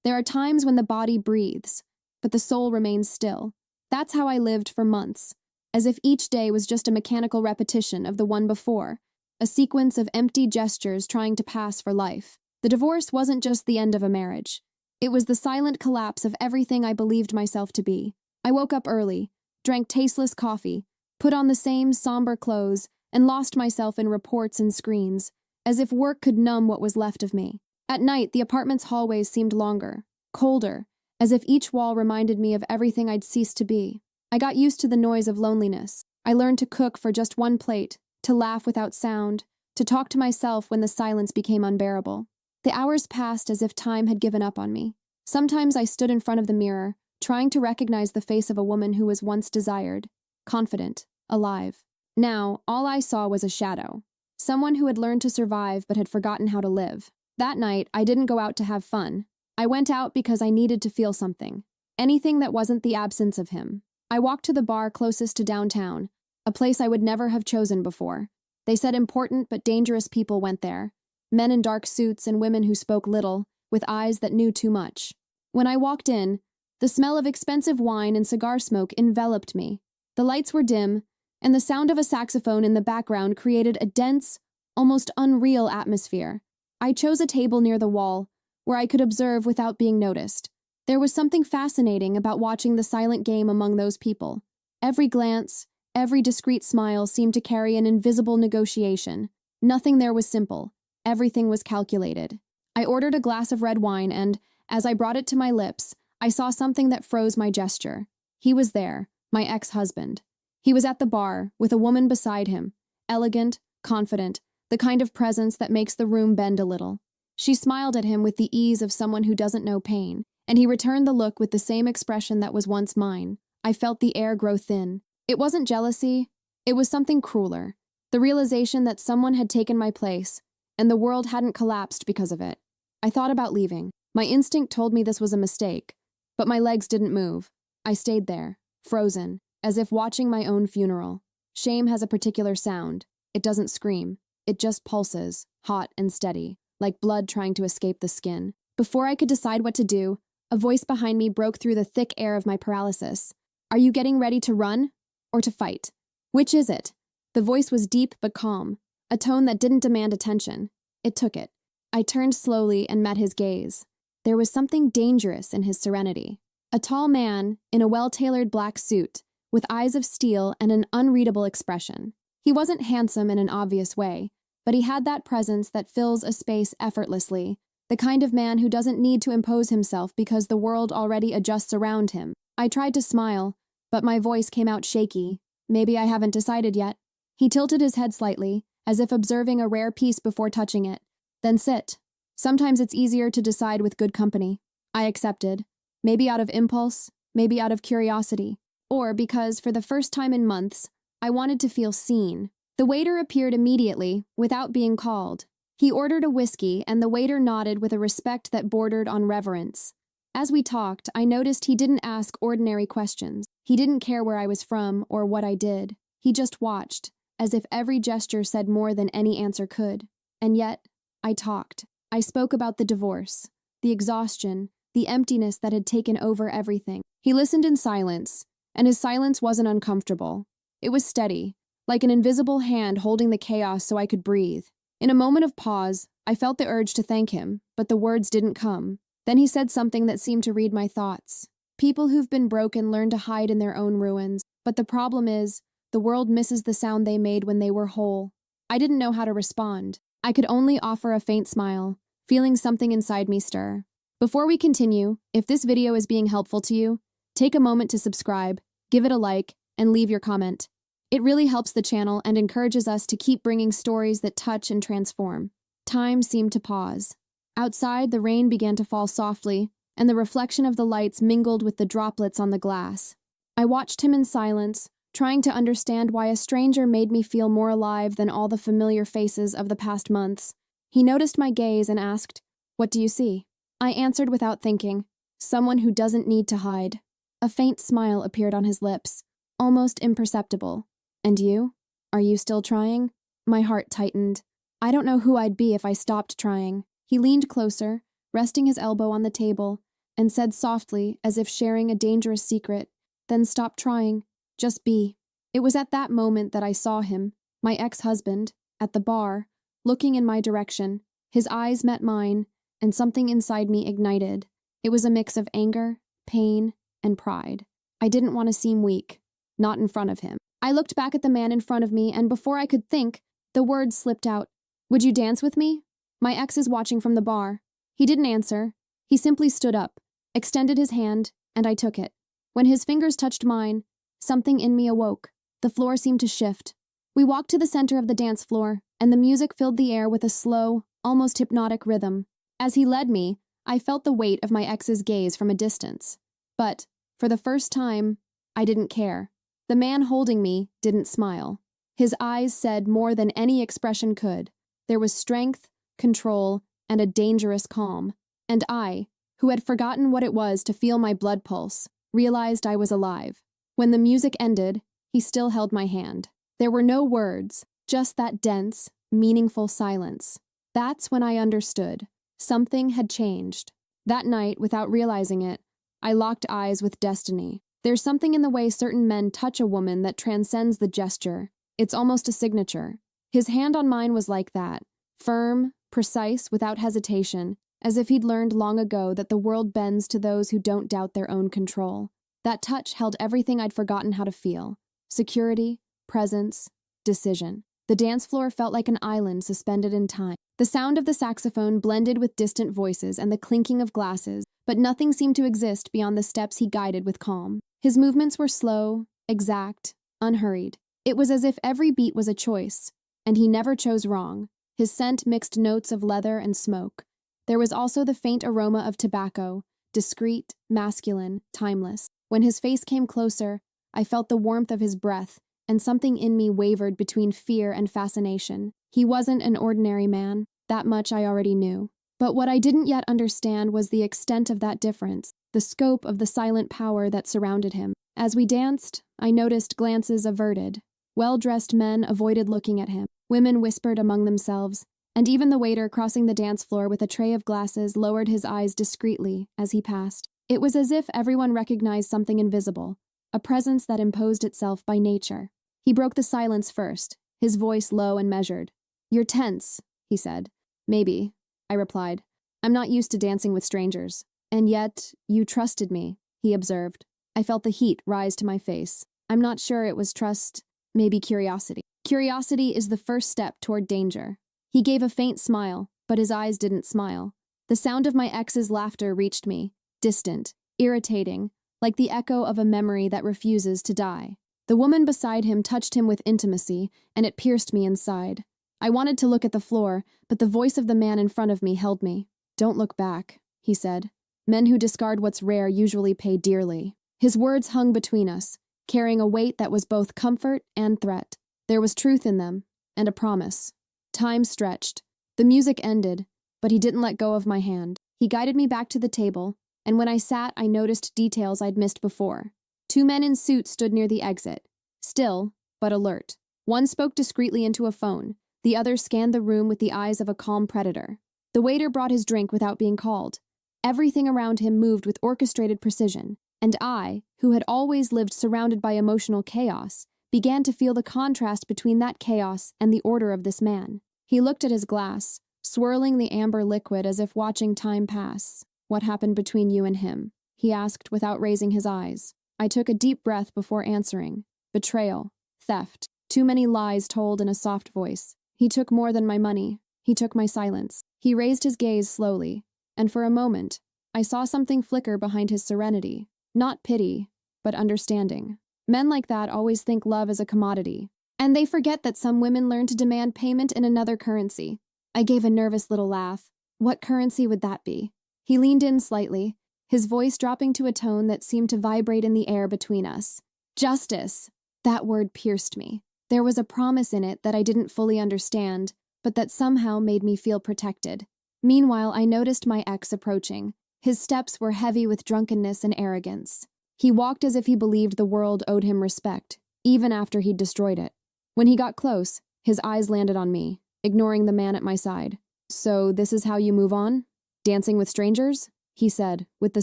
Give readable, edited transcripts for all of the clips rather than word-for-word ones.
There are times when the body breathes, but the soul remains still. That's how I lived for months, as if each day was just a mechanical repetition of the one before, a sequence of empty gestures trying to pass for life. The divorce wasn't just the end of a marriage. It was the silent collapse of everything I believed myself to be. I woke up early, drank tasteless coffee, put on the same somber clothes, and lost myself in reports and screens, as if work could numb what was left of me. At night, the apartment's hallways seemed longer, colder, as if each wall reminded me of everything I'd ceased to be. I got used to the noise of loneliness. I learned to cook for just one plate, to laugh without sound, to talk to myself when the silence became unbearable. The hours passed as if time had given up on me. Sometimes I stood in front of the mirror, trying to recognize the face of a woman who was once desired, confident, alive. Now, all I saw was a shadow. Someone who had learned to survive but had forgotten how to live. That night, I didn't go out to have fun. I went out because I needed to feel something. Anything that wasn't the absence of him. I walked to the bar closest to downtown, a place I would never have chosen before. They said important but dangerous people went there. Men in dark suits and women who spoke little, with eyes that knew too much. When I walked in, the smell of expensive wine and cigar smoke enveloped me. The lights were dim, and the sound of a saxophone in the background created a dense, almost unreal atmosphere. I chose a table near the wall, where I could observe without being noticed. There was something fascinating about watching the silent game among those people. Every glance, every discreet smile seemed to carry an invisible negotiation. Nothing there was simple. Everything was calculated. I ordered a glass of red wine and, as I brought it to my lips, I saw something that froze my gesture. He was there, my ex-husband. He was at the bar, with a woman beside him, elegant, confident, the kind of presence that makes the room bend a little. She smiled at him with the ease of someone who doesn't know pain, and he returned the look with the same expression that was once mine. I felt the air grow thin. It wasn't jealousy, it was something crueler. The realization that someone had taken my place, and the world hadn't collapsed because of it. I thought about leaving. My instinct told me this was a mistake, but my legs didn't move. I stayed there, frozen, as if watching my own funeral. Shame has a particular sound. It doesn't scream. It just pulses, hot and steady, like blood trying to escape the skin. Before I could decide what to do, a voice behind me broke through the thick air of my paralysis. Are you getting ready to run or to fight? Which is it? The voice was deep but calm, a tone that didn't demand attention. It took it. I turned slowly and met his gaze. There was something dangerous in his serenity. A tall man, in a well-tailored black suit, with eyes of steel and an unreadable expression. He wasn't handsome in an obvious way, but he had that presence that fills a space effortlessly, the kind of man who doesn't need to impose himself because the world already adjusts around him. I tried to smile, but my voice came out shaky. Maybe I haven't decided yet. He tilted his head slightly, as if observing a rare piece before touching it. Then sit. Sometimes it's easier to decide with good company. I accepted. Maybe out of impulse, maybe out of curiosity, or because, for the first time in months, I wanted to feel seen. The waiter appeared immediately, without being called. He ordered a whiskey, and the waiter nodded with a respect that bordered on reverence. As we talked, I noticed he didn't ask ordinary questions. He didn't care where I was from or what I did. He just watched, as if every gesture said more than any answer could. And yet, I talked. I spoke about the divorce, the exhaustion, the emptiness that had taken over everything. He listened in silence, and his silence wasn't uncomfortable. It was steady, like an invisible hand holding the chaos so I could breathe. In a moment of pause, I felt the urge to thank him, but the words didn't come. Then he said something that seemed to read my thoughts. People who've been broken learn to hide in their own ruins, but the problem is, the world misses the sound they made when they were whole. I didn't know how to respond. I could only offer a faint smile, feeling something inside me stir. Before we continue, if this video is being helpful to you, take a moment to subscribe, give it a like, and leave your comment. It really helps the channel and encourages us to keep bringing stories that touch and transform. Time seemed to pause. Outside, the rain began to fall softly, and the reflection of the lights mingled with the droplets on the glass. I watched him in silence, trying to understand why a stranger made me feel more alive than all the familiar faces of the past months. He noticed my gaze and asked, "What do you see?" I answered without thinking, "Someone who doesn't need to hide." A faint smile appeared on his lips, almost imperceptible. "And you? Are you still trying?" My heart tightened. I don't know who I'd be if I stopped trying. He leaned closer, resting his elbow on the table, and said softly, as if sharing a dangerous secret, "Then stop trying. Just be." It was at that moment that I saw him, my ex-husband, at the bar, looking in my direction. His eyes met mine, and something inside me ignited. It was a mix of anger, pain, and pride. I didn't want to seem weak, not in front of him. I looked back at the man in front of me, and before I could think, the words slipped out. "Would you dance with me?" My ex is watching from the bar. He didn't answer. He simply stood up, extended his hand, and I took it. When his fingers touched mine, something in me awoke. The floor seemed to shift. We walked to the center of the dance floor, and the music filled the air with a slow, almost hypnotic rhythm. As he led me, I felt the weight of my ex's gaze from a distance. But, for the first time, I didn't care. The man holding me didn't smile. His eyes said more than any expression could. There was strength, control, and a dangerous calm. And I, who had forgotten what it was to feel my blood pulse, realized I was alive. When the music ended, he still held my hand. There were no words, just that dense, meaningful silence. That's when I understood. Something had changed. That night, without realizing it, I locked eyes with destiny. There's something in the way certain men touch a woman that transcends the gesture. It's almost a signature. His hand on mine was like that, firm, precise, without hesitation, as if he'd learned long ago that the world bends to those who don't doubt their own control. That touch held everything I'd forgotten how to feel: security, presence, decision. The dance floor felt like an island suspended in time. The sound of the saxophone blended with distant voices and the clinking of glasses, but nothing seemed to exist beyond the steps he guided with calm. His movements were slow, exact, unhurried. It was as if every beat was a choice, and he never chose wrong. His scent mixed notes of leather and smoke. There was also the faint aroma of tobacco, discreet, masculine, timeless. When his face came closer, I felt the warmth of his breath, and something in me wavered between fear and fascination. He wasn't an ordinary man, that much I already knew. But what I didn't yet understand was the extent of that difference, the scope of the silent power that surrounded him. As we danced, I noticed glances averted. Well-dressed men avoided looking at him. Women whispered among themselves, and even the waiter crossing the dance floor with a tray of glasses lowered his eyes discreetly as he passed. It was as if everyone recognized something invisible, a presence that imposed itself by nature. He broke the silence first, his voice low and measured. "You're tense," he said. "Maybe," I replied. "I'm not used to dancing with strangers." "And yet, you trusted me," he observed. I felt the heat rise to my face. I'm not sure it was trust, maybe curiosity. Curiosity is the first step toward danger. He gave a faint smile, but his eyes didn't smile. The sound of my ex's laughter reached me, distant, irritating, like the echo of a memory that refuses to die. The woman beside him touched him with intimacy, and it pierced me inside. I wanted to look at the floor, but the voice of the man in front of me held me. "Don't look back," he said. "Men who discard what's rare usually pay dearly." His words hung between us, carrying a weight that was both comfort and threat. There was truth in them, and a promise. Time stretched. The music ended, but he didn't let go of my hand. He guided me back to the table, and when I sat, I noticed details I'd missed before. 2 men in suits stood near the exit, still, but alert. One spoke discreetly into a phone, the other scanned the room with the eyes of a calm predator. The waiter brought his drink without being called. Everything around him moved with orchestrated precision, and I, who had always lived surrounded by emotional chaos, began to feel the contrast between that chaos and the order of this man. He looked at his glass, swirling the amber liquid as if watching time pass. "What happened between you and him?" he asked without raising his eyes. I took a deep breath before answering. "Betrayal. Theft. Too many lies told in a soft voice. He took more than my money. He took my silence." He raised his gaze slowly, and for a moment, I saw something flicker behind his serenity. Not pity, but understanding. Men like that always think love is a commodity, and they forget that some women learn to demand payment in another currency. I gave a nervous little laugh. What currency would that be? He leaned in slightly, his voice dropping to a tone that seemed to vibrate in the air between us. "Justice." That word pierced me. There was a promise in it that I didn't fully understand, but that somehow made me feel protected. Meanwhile, I noticed my ex approaching. His steps were heavy with drunkenness and arrogance. He walked as if he believed the world owed him respect, even after he'd destroyed it. When he got close, his eyes landed on me, ignoring the man at my side. "So this is how you move on? Dancing with strangers?" he said, with the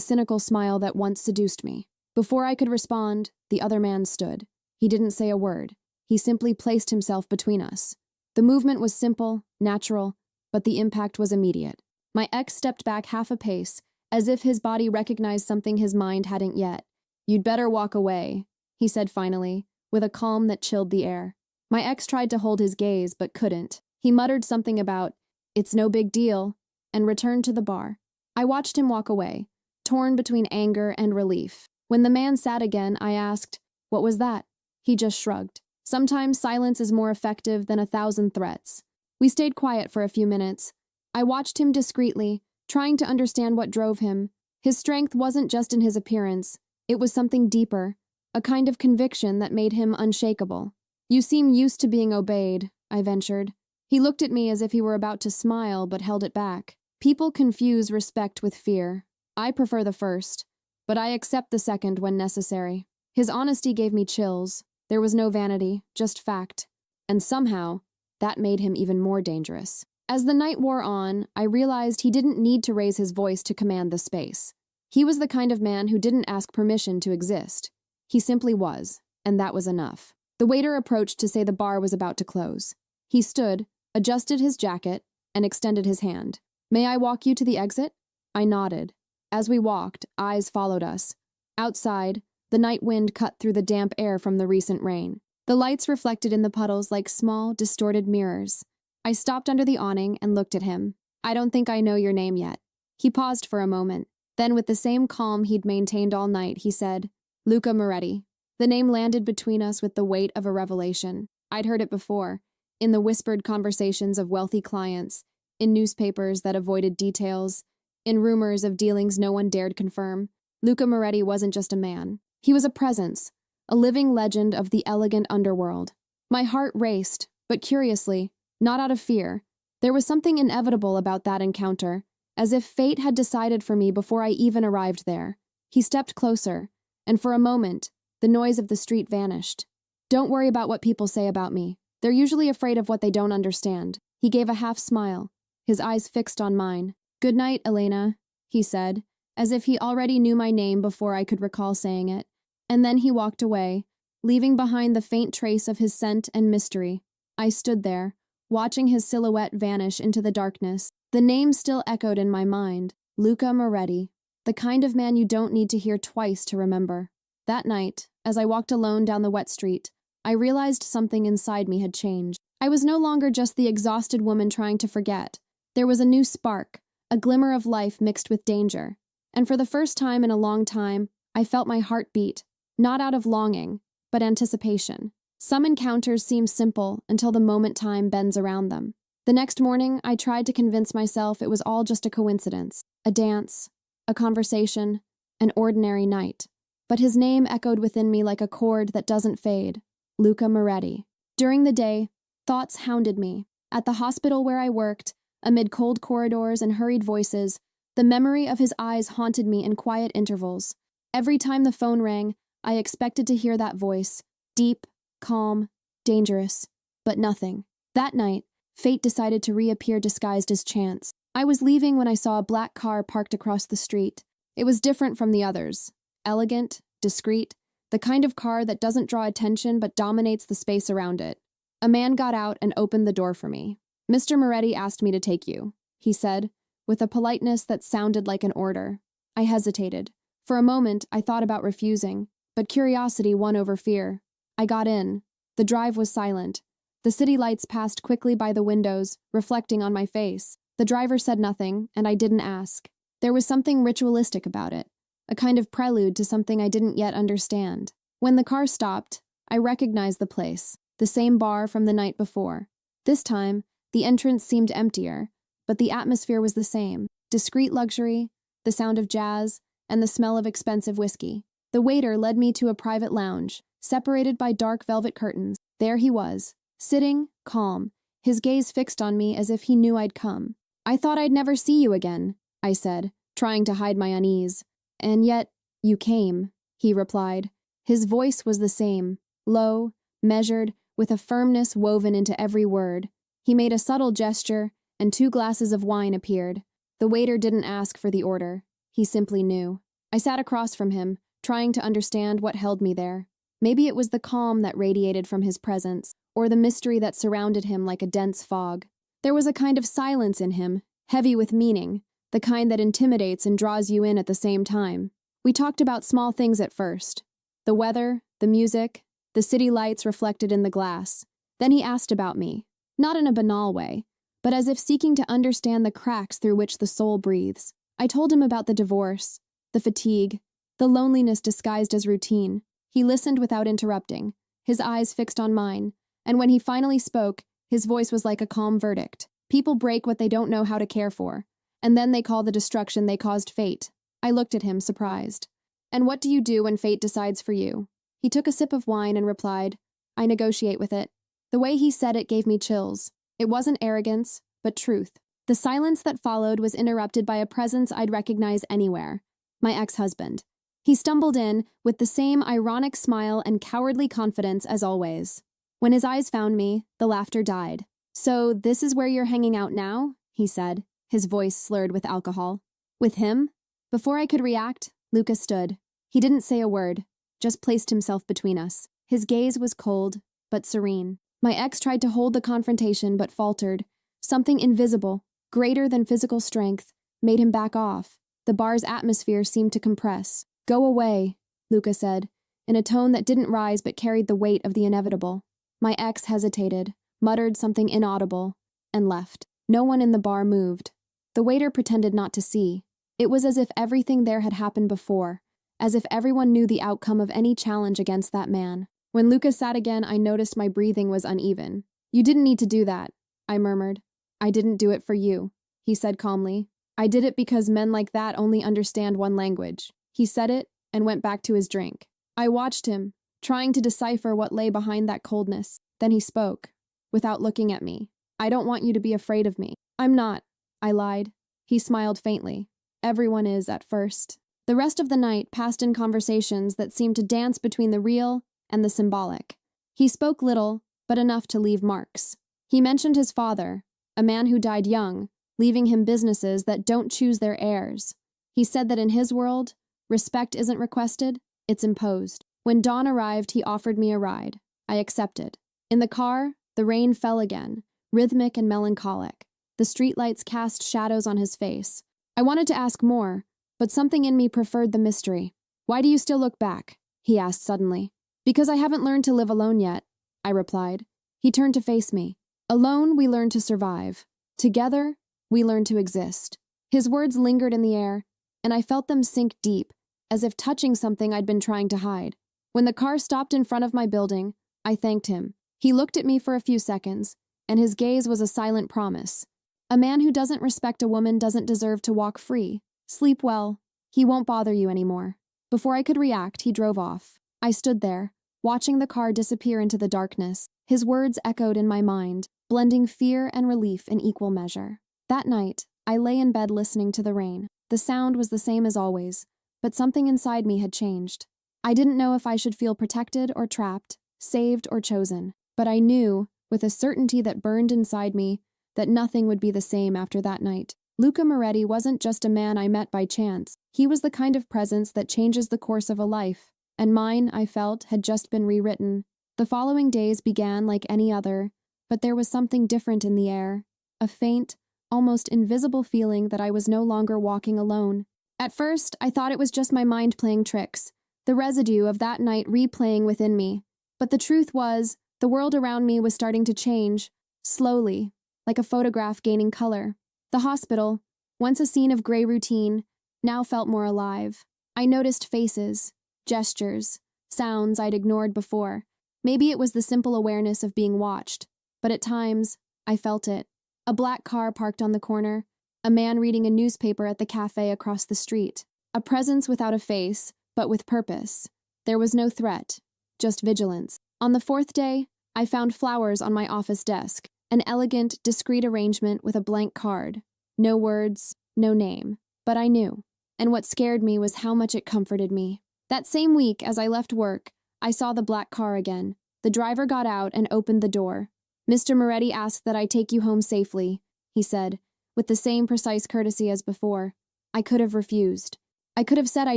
cynical smile that once seduced me. Before I could respond, the other man stood. He didn't say a word. He simply placed himself between us. The movement was simple, natural, but the impact was immediate. My ex stepped back half a pace, as if his body recognized something his mind hadn't yet. "You'd better walk away," he said finally, with a calm that chilled the air. My ex tried to hold his gaze, but couldn't. He muttered something about, "It's no big deal," and returned to the bar. I watched him walk away, torn between anger and relief. When the man sat again, I asked, "What was that?" He just shrugged. Sometimes silence is more effective than 1,000 threats. We stayed quiet for a few minutes. I watched him discreetly, trying to understand what drove him. His strength wasn't just in his appearance. It was something deeper, a kind of conviction that made him unshakable. "You seem used to being obeyed," I ventured. He looked at me as if he were about to smile, but held it back. People confuse respect with fear. I prefer the first, but I accept the second when necessary. His honesty gave me chills. There was no vanity, just fact. And somehow, that made him even more dangerous. As the night wore on, I realized he didn't need to raise his voice to command the space. He was the kind of man who didn't ask permission to exist. He simply was, and that was enough. The waiter approached to say the bar was about to close. He stood, adjusted his jacket, and extended his hand. "May I walk you to the exit?" I nodded. As we walked, eyes followed us. Outside, the night wind cut through the damp air from the recent rain. The lights reflected in the puddles like small, distorted mirrors. I stopped under the awning and looked at him. "I don't think I know your name yet." He paused for a moment. Then, with the same calm he'd maintained all night, he said, "Luca Moretti." The name landed between us with the weight of a revelation. I'd heard it before, in the whispered conversations of wealthy clients, in newspapers that avoided details, in rumors of dealings no one dared confirm. Luca Moretti wasn't just a man. He was a presence, a living legend of the elegant underworld. My heart raced, but curiously, not out of fear. There was something inevitable about that encounter, as if fate had decided for me before I even arrived there. He stepped closer, and for a moment, the noise of the street vanished. "Don't worry about what people say about me. They're usually afraid of what they don't understand." He gave a half smile, his eyes fixed on mine. "Good night, Elena," he said, as if he already knew my name before I could recall saying it. And then he walked away, leaving behind the faint trace of his scent and mystery. I stood there, watching his silhouette vanish into the darkness. The name still echoed in my mind, Luca Moretti, the kind of man you don't need to hear twice to remember. That night, as I walked alone down the wet street, I realized something inside me had changed. I was no longer just the exhausted woman trying to forget. There was a new spark, a glimmer of life mixed with danger. And for the first time in a long time, I felt my heart beat, not out of longing, but anticipation. Some encounters seem simple until the moment time bends around them. The next morning, I tried to convince myself it was all just a coincidence, a dance, a conversation, an ordinary night. But his name echoed within me like a chord that doesn't fade, Luca Moretti. During the day, thoughts hounded me. At the hospital where I worked, amid cold corridors and hurried voices, the memory of his eyes haunted me in quiet intervals. Every time the phone rang, I expected to hear that voice, deep, calm, dangerous, but nothing. That night, fate decided to reappear disguised as chance. I was leaving when I saw a black car parked across the street. It was different from the others. Elegant, discreet, the kind of car that doesn't draw attention but dominates the space around it. A man got out and opened the door for me. "Mr. Moretti asked me to take you," he said, with a politeness that sounded like an order. I hesitated. For a moment, I thought about refusing, but curiosity won over fear. I got in. The drive was silent. The city lights passed quickly by the windows, reflecting on my face. The driver said nothing, and I didn't ask. There was something ritualistic about it, a kind of prelude to something I didn't yet understand. When the car stopped, I recognized the place, the same bar from the night before. This time, the entrance seemed emptier, but the atmosphere was the same. Discreet luxury, the sound of jazz, and the smell of expensive whiskey. The waiter led me to a private lounge, separated by dark velvet curtains. There he was, sitting, calm, his gaze fixed on me as if he knew I'd come. "I thought I'd never see you again," I said, trying to hide my unease. "And yet, you came," he replied. His voice was the same, low, measured, with a firmness woven into every word. He made a subtle gesture, and 2 glasses of wine appeared. The waiter didn't ask for the order. He simply knew. I sat across from him, trying to understand what held me there. Maybe it was the calm that radiated from his presence, or the mystery that surrounded him like a dense fog. There was a kind of silence in him, heavy with meaning, the kind that intimidates and draws you in at the same time. We talked about small things at first. The weather, the music, the city lights reflected in the glass. Then he asked about me, not in a banal way, but as if seeking to understand the cracks through which the soul breathes. I told him about the divorce, the fatigue, the loneliness disguised as routine. He listened without interrupting, his eyes fixed on mine, and when he finally spoke, his voice was like a calm verdict. People break what they don't know how to care for, and then they call the destruction they caused fate. I looked at him, surprised. And what do you do when fate decides for you? He took a sip of wine and replied, I negotiate with it. The way he said it gave me chills. It wasn't arrogance, but truth. The silence that followed was interrupted by a presence I'd recognize anywhere. My ex-husband. He stumbled in with the same ironic smile and cowardly confidence as always. When his eyes found me, the laughter died. So this is where you're hanging out now? He said, his voice slurred with alcohol. With him? Before I could react, Lucas stood. He didn't say a word, just placed himself between us. His gaze was cold, but serene. My ex tried to hold the confrontation but faltered. Something invisible, greater than physical strength, made him back off. The bar's atmosphere seemed to compress. Go away, Lucas said, in a tone that didn't rise but carried the weight of the inevitable. My ex hesitated, muttered something inaudible, and left. No one in the bar moved. The waiter pretended not to see. It was as if everything there had happened before, as if everyone knew the outcome of any challenge against that man. When Lucas sat again, I noticed my breathing was uneven. You didn't need to do that, I murmured. I didn't do it for you, he said calmly. I did it because men like that only understand one language. He said it and went back to his drink. I watched him, trying to decipher what lay behind that coldness. Then he spoke, without looking at me. I don't want you to be afraid of me. I'm not, I lied. He smiled faintly. Everyone is at first. The rest of the night passed in conversations that seemed to dance between the real and the symbolic. He spoke little, but enough to leave marks. He mentioned his father, a man who died young, leaving him businesses that don't choose their heirs. He said that in his world, respect isn't requested, it's imposed. When dawn arrived, he offered me a ride. I accepted. In the car, the rain fell again, rhythmic and melancholic. The streetlights cast shadows on his face. I wanted to ask more, but something in me preferred the mystery. Why do you still look back? He asked suddenly. Because I haven't learned to live alone yet, I replied. He turned to face me. Alone, we learn to survive. Together, we learn to exist. His words lingered in the air, and I felt them sink deep, as if touching something I'd been trying to hide. When the car stopped in front of my building, I thanked him. He looked at me for a few seconds, and his gaze was a silent promise. A man who doesn't respect a woman doesn't deserve to walk free. Sleep well. He won't bother you anymore. Before I could react, he drove off. I stood there, watching the car disappear into the darkness. His words echoed in my mind, blending fear and relief in equal measure. That night, I lay in bed listening to the rain. The sound was the same as always, but something inside me had changed. I didn't know if I should feel protected or trapped, saved or chosen, but I knew, with a certainty that burned inside me, that nothing would be the same after that night. Luca Moretti wasn't just a man I met by chance. He was the kind of presence that changes the course of a life, and mine, I felt, had just been rewritten. The following days began like any other, but there was something different in the air, a faint, almost invisible feeling that I was no longer walking alone. At first, I thought it was just my mind playing tricks, the residue of that night replaying within me. But the truth was, the world around me was starting to change, slowly, like a photograph gaining color. The hospital, once a scene of gray routine, now felt more alive. I noticed faces, gestures, sounds I'd ignored before. Maybe it was the simple awareness of being watched, but at times, I felt it. A black car parked on the corner, a man reading a newspaper at the cafe across the street. A presence without a face, but with purpose. There was no threat, just vigilance. On the fourth day, I found flowers on my office desk, an elegant, discreet arrangement with a blank card. No words, no name, but I knew. And what scared me was how much it comforted me. That same week, as I left work, I saw the black car again. The driver got out and opened the door. Mr. Moretti asked that I take you home safely, he said, with the same precise courtesy as before. I could have refused. I could have said I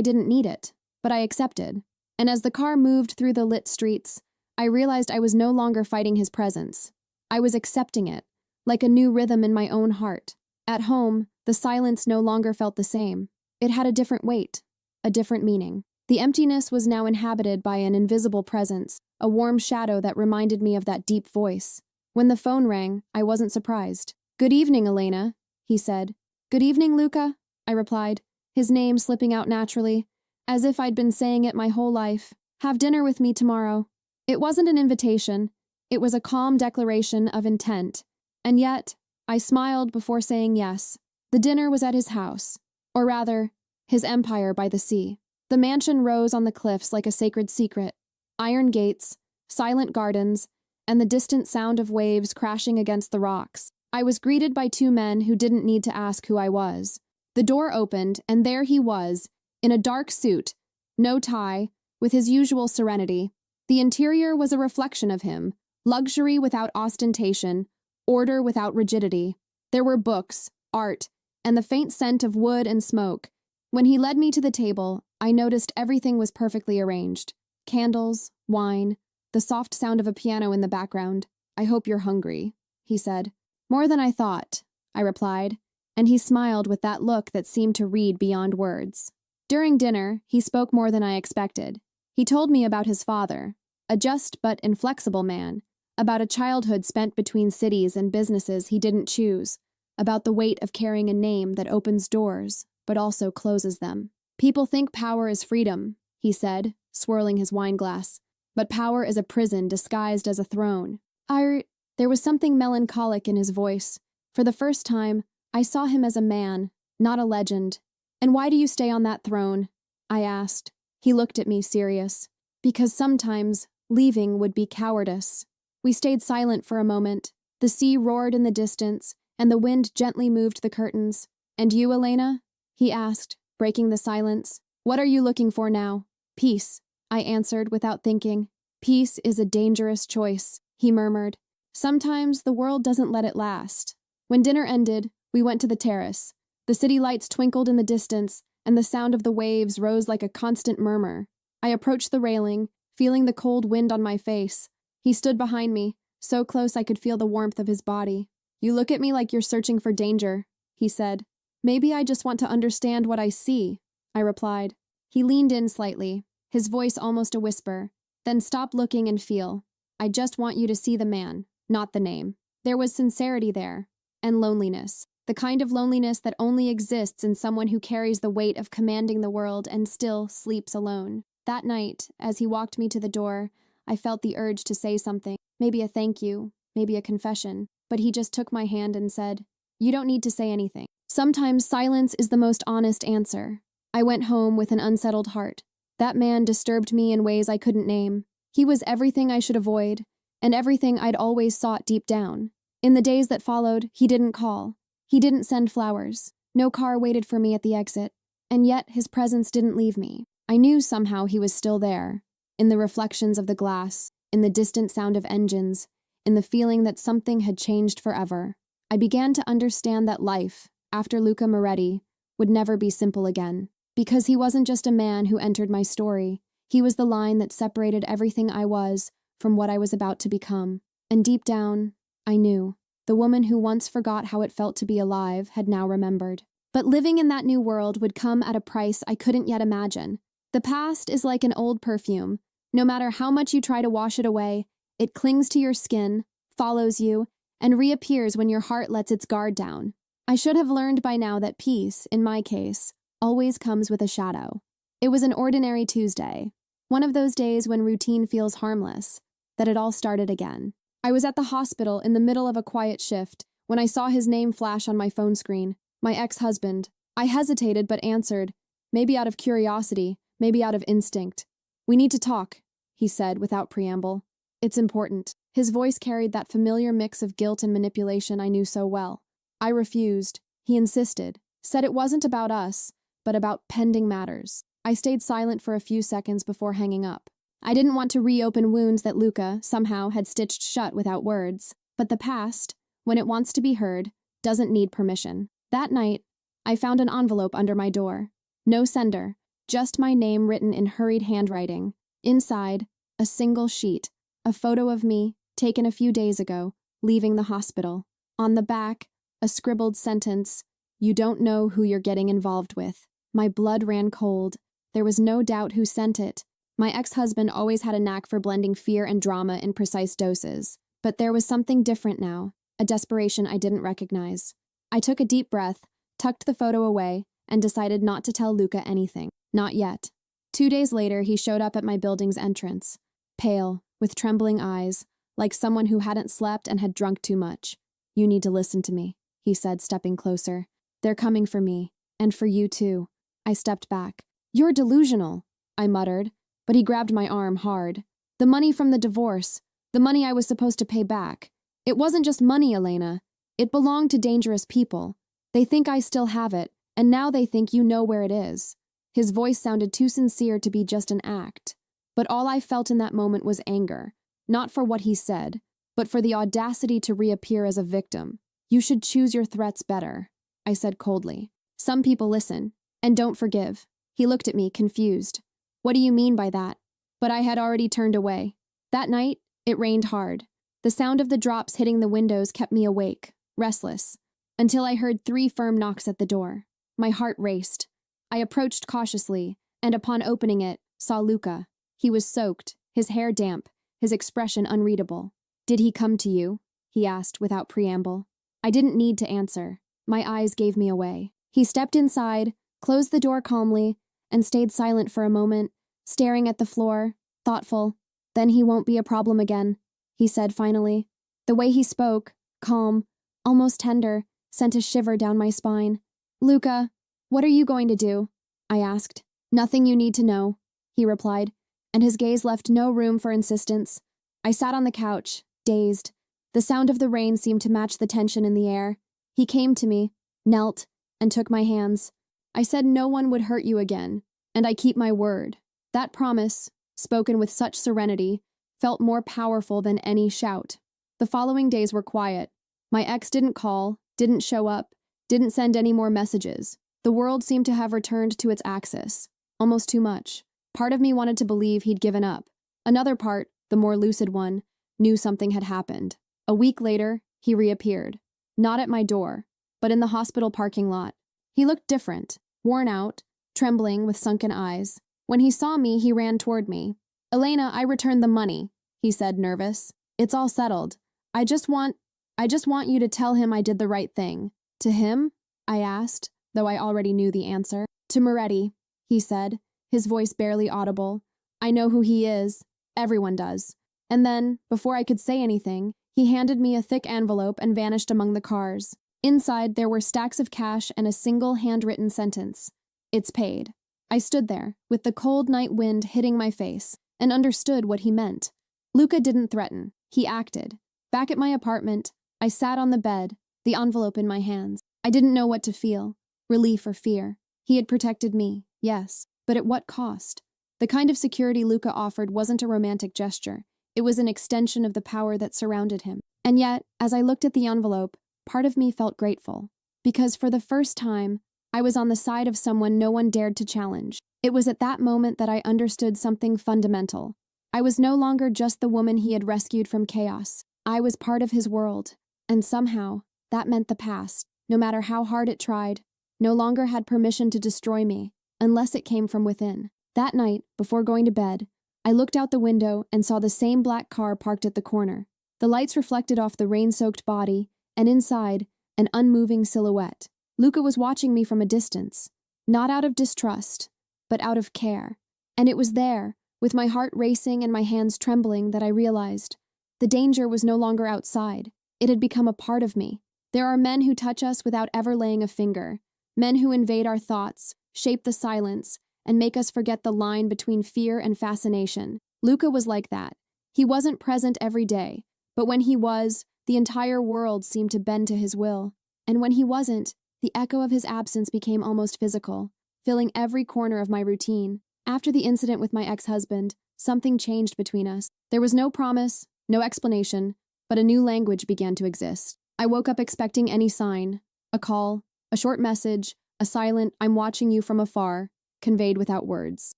didn't need it, but I accepted. And as the car moved through the lit streets, I realized I was no longer fighting his presence. I was accepting it, like a new rhythm in my own heart. At home, the silence no longer felt the same. It had a different weight, a different meaning. The emptiness was now inhabited by an invisible presence, a warm shadow that reminded me of that deep voice. When the phone rang, I wasn't surprised. "Good evening, Elena," he said. "Good evening, Luca," I replied, his name slipping out naturally, as if I'd been saying it my whole life. "Have dinner with me tomorrow." It wasn't an invitation. It was a calm declaration of intent. And yet, I smiled before saying yes. The dinner was at his house, or rather, his empire by the sea. The mansion rose on the cliffs like a sacred secret. Iron gates, silent gardens, and the distant sound of waves crashing against the rocks. I was greeted by two men who didn't need to ask who I was. The door opened, and there he was, in a dark suit, no tie, with his usual serenity. The interior was a reflection of him, luxury without ostentation, order without rigidity. There were books, art, and the faint scent of wood and smoke. When he led me to the table, I noticed everything was perfectly arranged. Candles, wine, the soft sound of a piano in the background. "I hope you're hungry," he said. "More than I thought," I replied, and he smiled with that look that seemed to read beyond words. During dinner, he spoke more than I expected. He told me about his father, a just but inflexible man, about a childhood spent between cities and businesses he didn't choose, about the weight of carrying a name that opens doors, but also closes them. "People think power is freedom," he said, swirling his wineglass, "but power is a prison disguised as a throne." There was something melancholic in his voice. For the first time, I saw him as a man, not a legend. "And why do you stay on that throne?" I asked. He looked at me, serious. "Because sometimes leaving would be cowardice." We stayed silent for a moment. The sea roared in the distance, and the wind gently moved the curtains. "And you, Elena?" he asked, breaking the silence. "What are you looking for now?" "Peace," I answered without thinking. "Peace is a dangerous choice," he murmured. "Sometimes the world doesn't let it last." When dinner ended, we went to the terrace. The city lights twinkled in the distance, and the sound of the waves rose like a constant murmur. I approached the railing, feeling the cold wind on my face. He stood behind me, so close I could feel the warmth of his body. "You look at me like you're searching for danger," he said. "Maybe I just want to understand what I see," I replied. He leaned in slightly, his voice almost a whisper. "Then stop looking and feel. I just want you to see the man, not the name." There was sincerity there, and loneliness. The kind of loneliness that only exists in someone who carries the weight of commanding the world and still sleeps alone. That night, as he walked me to the door, I felt the urge to say something, maybe a thank you, maybe a confession, but he just took my hand and said, "You don't need to say anything." Sometimes silence is the most honest answer. I went home with an unsettled heart. That man disturbed me in ways I couldn't name. He was everything I should avoid, and everything I'd always sought deep down. In the days that followed, he didn't call. He didn't send flowers. No car waited for me at the exit. And yet his presence didn't leave me. I knew somehow he was still there, in the reflections of the glass, in the distant sound of engines, in the feeling that something had changed forever. I began to understand that life, after Luca Moretti, would never be simple again. Because he wasn't just a man who entered my story. He was the line that separated everything I was from what I was about to become. And deep down, I knew. The woman who once forgot how it felt to be alive had now remembered. But living in that new world would come at a price I couldn't yet imagine. The past is like an old perfume. No matter how much you try to wash it away, it clings to your skin, follows you, and reappears when your heart lets its guard down. I should have learned by now that peace, in my case, always comes with a shadow. It was an ordinary Tuesday, one of those days when routine feels harmless, that it all started again. I was at the hospital in the middle of a quiet shift when I saw his name flash on my phone screen, my ex-husband. I hesitated but answered, maybe out of curiosity, maybe out of instinct. "We need to talk," he said without preamble. "It's important." His voice carried that familiar mix of guilt and manipulation I knew so well. I refused. He insisted, said it wasn't about us, but about pending matters. I stayed silent for a few seconds before hanging up. I didn't want to reopen wounds that Luca, somehow, had stitched shut without words. But the past, when it wants to be heard, doesn't need permission. That night, I found an envelope under my door. No sender, just my name written in hurried handwriting. Inside, a single sheet, a photo of me, taken a few days ago, leaving the hospital. On the back, a scribbled sentence, "You don't know who you're getting involved with." My blood ran cold. There was no doubt who sent it. My ex-husband always had a knack for blending fear and drama in precise doses. But there was something different now, a desperation I didn't recognize. I took a deep breath, tucked the photo away, and decided not to tell Luca anything. Not yet. 2 days later, he showed up at my building's entrance, pale, with trembling eyes, like someone who hadn't slept and had drunk too much. "You need to listen to me," he said, stepping closer. "They're coming for me, and for you too." I stepped back. "You're delusional," I muttered, but he grabbed my arm hard. "The money from the divorce, the money I was supposed to pay back. It wasn't just money, Elena. It belonged to dangerous people. They think I still have it, and now they think you know where it is." His voice sounded too sincere to be just an act. But all I felt in that moment was anger, not for what he said, but for the audacity to reappear as a victim. "You should choose your threats better," I said coldly. "Some people listen, and don't forgive." He looked at me, confused. "What do you mean by that?" But I had already turned away. That night, it rained hard. The sound of the drops hitting the windows kept me awake, restless, until I heard 3 firm knocks at the door. My heart raced. I approached cautiously, and upon opening it, saw Luca. He was soaked, his hair damp, his expression unreadable. "Did he come to you?" he asked without preamble. I didn't need to answer. My eyes gave me away. He stepped inside, closed the door calmly, and stayed silent for a moment, staring at the floor, thoughtful. "Then he won't be a problem again," he said finally. The way he spoke, calm, almost tender, sent a shiver down my spine. "Luca, what are you going to do?" I asked. "Nothing you need to know," he replied, and his gaze left no room for insistence. I sat on the couch, dazed. The sound of the rain seemed to match the tension in the air. He came to me, knelt, and took my hands. I said no one would hurt you again, and I keep my word. That promise, spoken with such serenity, felt more powerful than any shout. The following days were quiet. My ex didn't call, didn't show up, didn't send any more messages. The world seemed to have returned to its axis, almost too much. Part of me wanted to believe he'd given up. Another part, the more lucid one, knew something had happened. A week later, he reappeared. Not at my door, but in the hospital parking lot. He looked different, worn out, trembling with sunken eyes. When he saw me, he ran toward me. "Elena, I returned the money," he said, nervous. "It's all settled. I just want you to tell him I did the right thing." "To him?" I asked, though I already knew the answer. "To Moretti," he said, his voice barely audible. "I know who he is. Everyone does." And then, before I could say anything, he handed me a thick envelope and vanished among the cars. Inside, there were stacks of cash and a single handwritten sentence. "It's paid." I stood there, with the cold night wind hitting my face, and understood what he meant. Luca didn't threaten. He acted. Back at my apartment, I sat on the bed, the envelope in my hands. I didn't know what to feel, relief or fear. He had protected me, yes, but at what cost? The kind of security Luca offered wasn't a romantic gesture. It was an extension of the power that surrounded him. And yet, as I looked at the envelope, part of me felt grateful. Because for the first time, I was on the side of someone no one dared to challenge. It was at that moment that I understood something fundamental. I was no longer just the woman he had rescued from chaos. I was part of his world. And somehow, that meant the past, no matter how hard it tried, no longer had permission to destroy me, unless it came from within. That night, before going to bed, I looked out the window and saw the same black car parked at the corner. The lights reflected off the rain-soaked body, and inside, an unmoving silhouette. Luca was watching me from a distance, not out of distrust, but out of care. And it was there, with my heart racing and my hands trembling, that I realized the danger was no longer outside. It had become a part of me. There are men who touch us without ever laying a finger, men who invade our thoughts, shape the silence, and make us forget the line between fear and fascination. Luca was like that. He wasn't present every day, but when he was, the entire world seemed to bend to his will. And when he wasn't, the echo of his absence became almost physical, filling every corner of my routine. After the incident with my ex-husband, something changed between us. There was no promise, no explanation, but a new language began to exist. I woke up expecting any sign, a call, a short message, a silent "I'm watching you from afar," conveyed without words.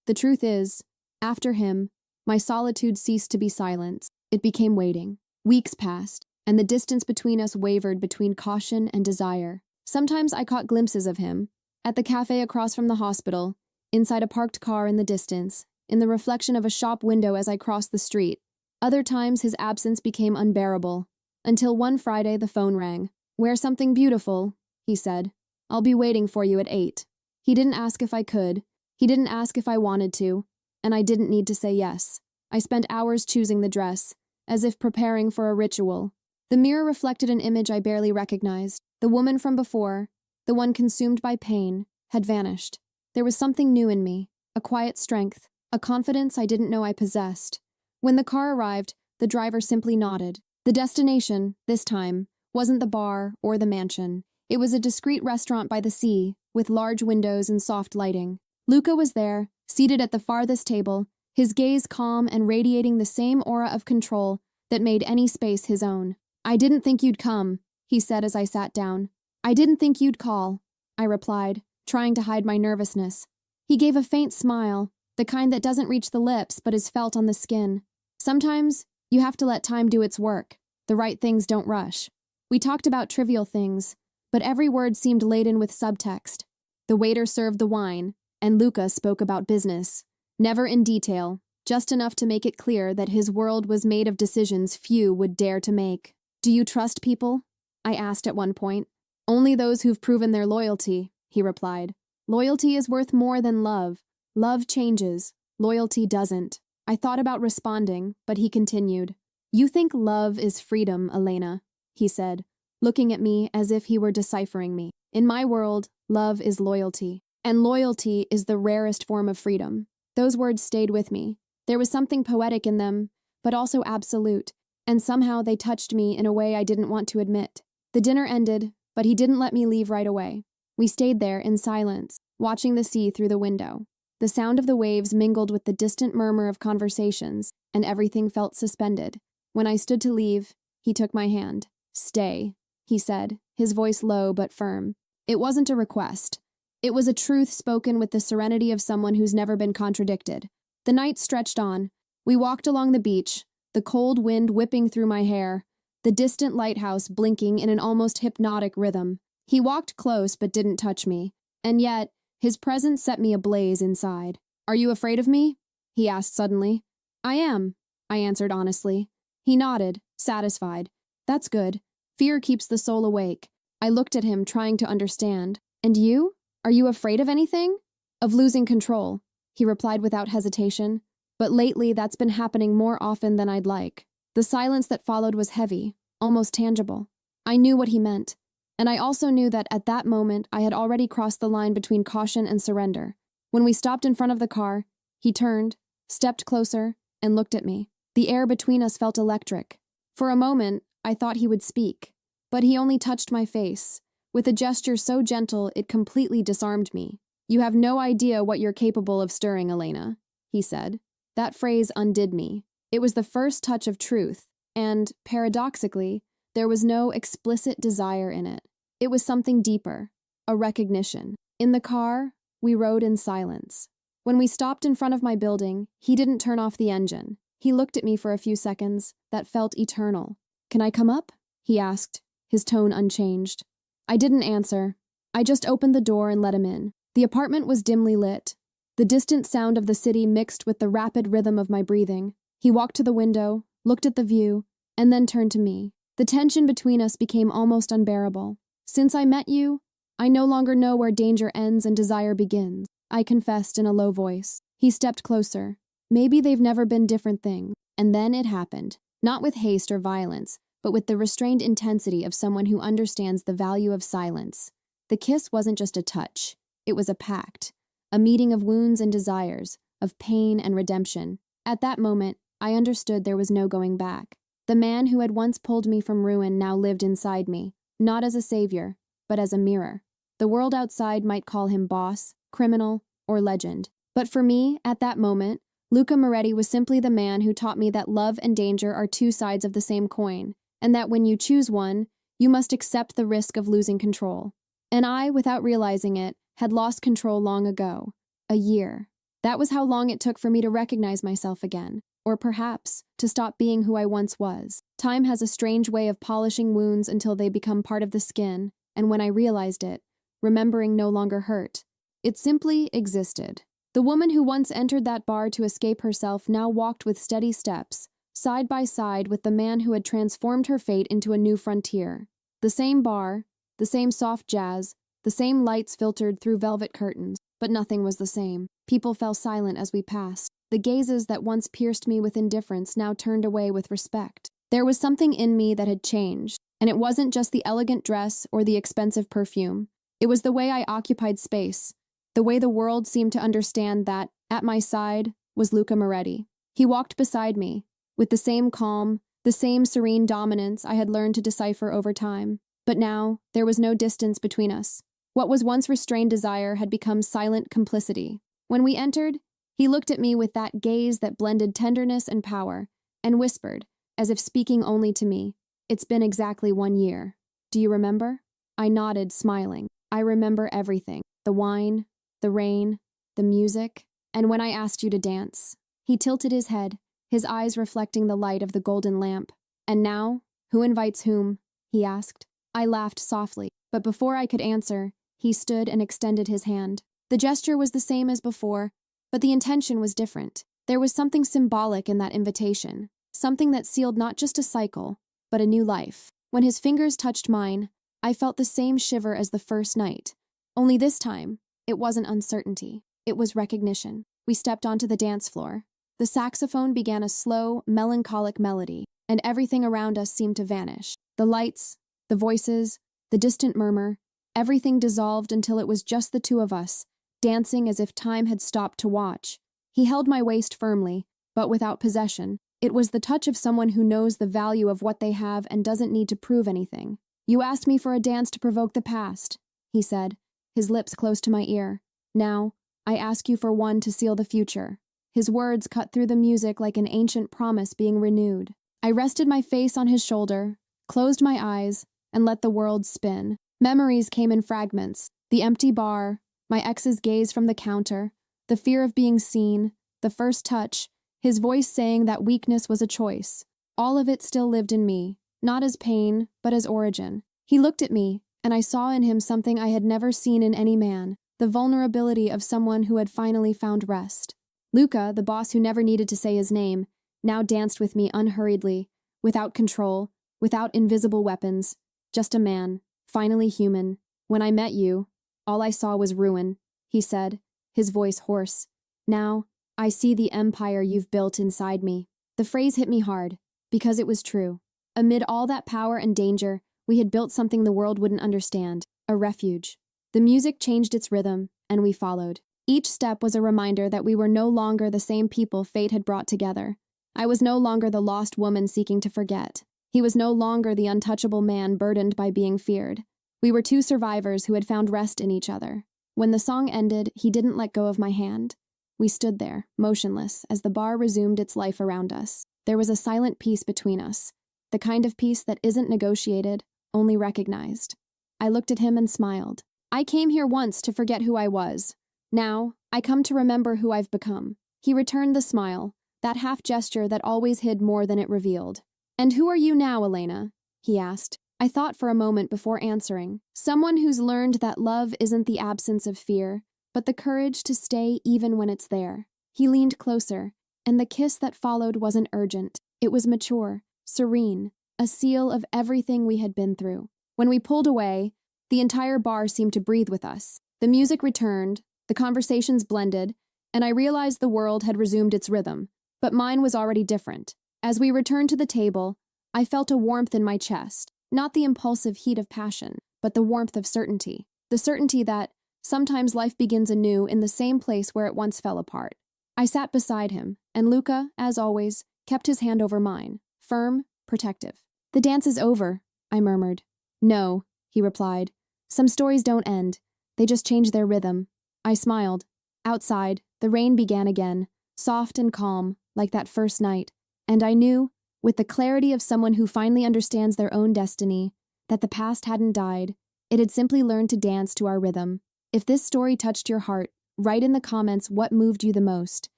The truth is, after him, my solitude ceased to be silence. It became waiting. Weeks passed, and the distance between us wavered between caution and desire. Sometimes I caught glimpses of him, at the cafe across from the hospital, inside a parked car in the distance, in the reflection of a shop window as I crossed the street. Other times his absence became unbearable, until one Friday the phone rang. "Wear something beautiful," he said. "I'll be waiting for you at 8. He didn't ask if I could. He didn't ask if I wanted to, and I didn't need to say yes. I spent hours choosing the dress, as if preparing for a ritual. The mirror reflected an image I barely recognized. The woman from before, the one consumed by pain, had vanished. There was something new in me, a quiet strength, a confidence I didn't know I possessed. When the car arrived, the driver simply nodded. The destination, this time, wasn't the bar or the mansion. It was a discreet restaurant by the sea, with large windows and soft lighting. Luca was there, seated at the farthest table, his gaze calm and radiating the same aura of control that made any space his own. "I didn't think you'd come," he said as I sat down. "I didn't think you'd call," I replied, trying to hide my nervousness. He gave a faint smile, the kind that doesn't reach the lips but is felt on the skin. "Sometimes, you have to let time do its work. The right things don't rush." We talked about trivial things, but every word seemed laden with subtext. The waiter served the wine, and Luca spoke about business. Never in detail, just enough to make it clear that his world was made of decisions few would dare to make. "Do you trust people?" I asked at one point. "Only those who've proven their loyalty," he replied. "Loyalty is worth more than love. Love changes. Loyalty doesn't." I thought about responding, but he continued. "You think love is freedom, Elena," he said, looking at me as if he were deciphering me. "In my world, love is loyalty. And loyalty is the rarest form of freedom." Those words stayed with me. There was something poetic in them, but also absolute, and somehow they touched me in a way I didn't want to admit. The dinner ended, but he didn't let me leave right away. We stayed there in silence, watching the sea through the window. The sound of the waves mingled with the distant murmur of conversations, and everything felt suspended. When I stood to leave, he took my hand. "Stay," he said, his voice low but firm. It wasn't a request. It was a truth spoken with the serenity of someone who's never been contradicted. The night stretched on. We walked along the beach, the cold wind whipping through my hair, the distant lighthouse blinking in an almost hypnotic rhythm. He walked close but didn't touch me, and yet his presence set me ablaze inside. "Are you afraid of me?" he asked suddenly. "I am," I answered honestly. He nodded, satisfied. "That's good. Fear keeps the soul awake." I looked at him, trying to understand. "And you? Are you afraid of anything?" "Of losing control," he replied without hesitation. "But lately that's been happening more often than I'd like." The silence that followed was heavy, almost tangible. I knew what he meant, and I also knew that at that moment I had already crossed the line between caution and surrender. When we stopped in front of the car, he turned, stepped closer, and looked at me. The air between us felt electric. For a moment, I thought he would speak, but he only touched my face, with a gesture so gentle it completely disarmed me. "You have no idea what you're capable of stirring, Elena," he said. That phrase undid me. It was the first touch of truth, and, paradoxically, there was no explicit desire in it. It was something deeper, a recognition. In the car, we rode in silence. When we stopped in front of my building, he didn't turn off the engine. He looked at me for a few seconds that felt eternal. "Can I come up?" he asked, his tone unchanged. I didn't answer. I just opened the door and let him in. The apartment was dimly lit. The distant sound of the city mixed with the rapid rhythm of my breathing. He walked to the window, looked at the view, and then turned to me. The tension between us became almost unbearable. "Since I met you, I no longer know where danger ends and desire begins," I confessed in a low voice. He stepped closer. "Maybe they've never been different things." And then it happened. Not with haste or violence, but with the restrained intensity of someone who understands the value of silence. The kiss wasn't just a touch. It was a pact. A meeting of wounds and desires, of pain and redemption. At that moment, I understood there was no going back. The man who had once pulled me from ruin now lived inside me, not as a savior, but as a mirror. The world outside might call him boss, criminal, or legend. But for me, at that moment, Luca Moretti was simply the man who taught me that love and danger are two sides of the same coin, and that when you choose one, you must accept the risk of losing control. And I, without realizing it, had lost control long ago. A year. That was how long it took for me to recognize myself again, or perhaps to stop being who I once was. Time has a strange way of polishing wounds until they become part of the skin, and when I realized it, remembering no longer hurt. It simply existed. The woman who once entered that bar to escape herself now walked with steady steps, side by side with the man who had transformed her fate into a new frontier. The same bar, the same soft jazz, the same lights filtered through velvet curtains, but nothing was the same. People fell silent as we passed. The gazes that once pierced me with indifference now turned away with respect. There was something in me that had changed, and it wasn't just the elegant dress or the expensive perfume. It was the way I occupied space, the way the world seemed to understand that, at my side, was Luca Moretti. He walked beside me, with the same calm, the same serene dominance I had learned to decipher over time. But now, there was no distance between us. What was once restrained desire had become silent complicity. When we entered, he looked at me with that gaze that blended tenderness and power, and whispered, as if speaking only to me, "It's been exactly 1 year. Do you remember?" I nodded, smiling. I remember everything. The wine, the rain, the music, and when I asked you to dance. He tilted his head, his eyes reflecting the light of the golden lamp. "And now, who invites whom?" he asked. I laughed softly, but before I could answer, he stood and extended his hand. The gesture was the same as before, but the intention was different. There was something symbolic in that invitation, something that sealed not just a cycle, but a new life. When his fingers touched mine, I felt the same shiver as the first night. Only this time, it wasn't uncertainty. It was recognition. We stepped onto the dance floor. The saxophone began a slow, melancholic melody, and everything around us seemed to vanish. The lights, the voices, the distant murmur, everything dissolved until it was just the two of us, dancing as if time had stopped to watch. He held my waist firmly, but without possession. It was the touch of someone who knows the value of what they have and doesn't need to prove anything. "You asked me for a dance to provoke the past," he said, his lips close to my ear. "Now, I ask you for one to seal the future." His words cut through the music like an ancient promise being renewed. I rested my face on his shoulder, closed my eyes, and let the world spin. Memories came in fragments. The empty bar, my ex's gaze from the counter, the fear of being seen, the first touch, his voice saying that weakness was a choice. All of it still lived in me, not as pain, but as origin. He looked at me, and I saw in him something I had never seen in any man, the vulnerability of someone who had finally found rest. Luca, the boss who never needed to say his name, now danced with me unhurriedly, without control, without invisible weapons, just a man, finally human. "When I met you, all I saw was ruin," he said, his voice hoarse. "Now, I see the empire you've built inside me." The phrase hit me hard, because it was true. Amid all that power and danger, we had built something the world wouldn't understand, a refuge. The music changed its rhythm, and we followed. Each step was a reminder that we were no longer the same people fate had brought together. I was no longer the lost woman seeking to forget. He was no longer the untouchable man burdened by being feared. We were two survivors who had found rest in each other. When the song ended, he didn't let go of my hand. We stood there, motionless, as the bar resumed its life around us. There was a silent peace between us, the kind of peace that isn't negotiated, only recognized. I looked at him and smiled. "I came here once to forget who I was. Now, I come to remember who I've become." He returned the smile, that half gesture that always hid more than it revealed. "And who are you now, Elena?" he asked. I thought for a moment before answering. "Someone who's learned that love isn't the absence of fear, but the courage to stay even when it's there." He leaned closer, and the kiss that followed wasn't urgent. It was mature, serene, a seal of everything we had been through. When we pulled away, the entire bar seemed to breathe with us. The music returned, the conversations blended, and I realized the world had resumed its rhythm, but mine was already different. As we returned to the table, I felt a warmth in my chest, not the impulsive heat of passion, but the warmth of certainty. The certainty that sometimes life begins anew in the same place where it once fell apart. I sat beside him, and Luca, as always, kept his hand over mine, firm, protective. "The dance is over," I murmured. "No," he replied. "Some stories don't end. They just change their rhythm." I smiled. Outside, the rain began again, soft and calm, like that first night, and I knew, with the clarity of someone who finally understands their own destiny, that the past hadn't died. It had simply learned to dance to our rhythm. If this story touched your heart, write in the comments what moved you the most,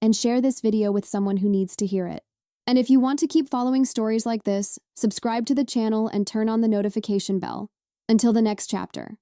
and share this video with someone who needs to hear it. And if you want to keep following stories like this, subscribe to the channel and turn on the notification bell. Until the next chapter.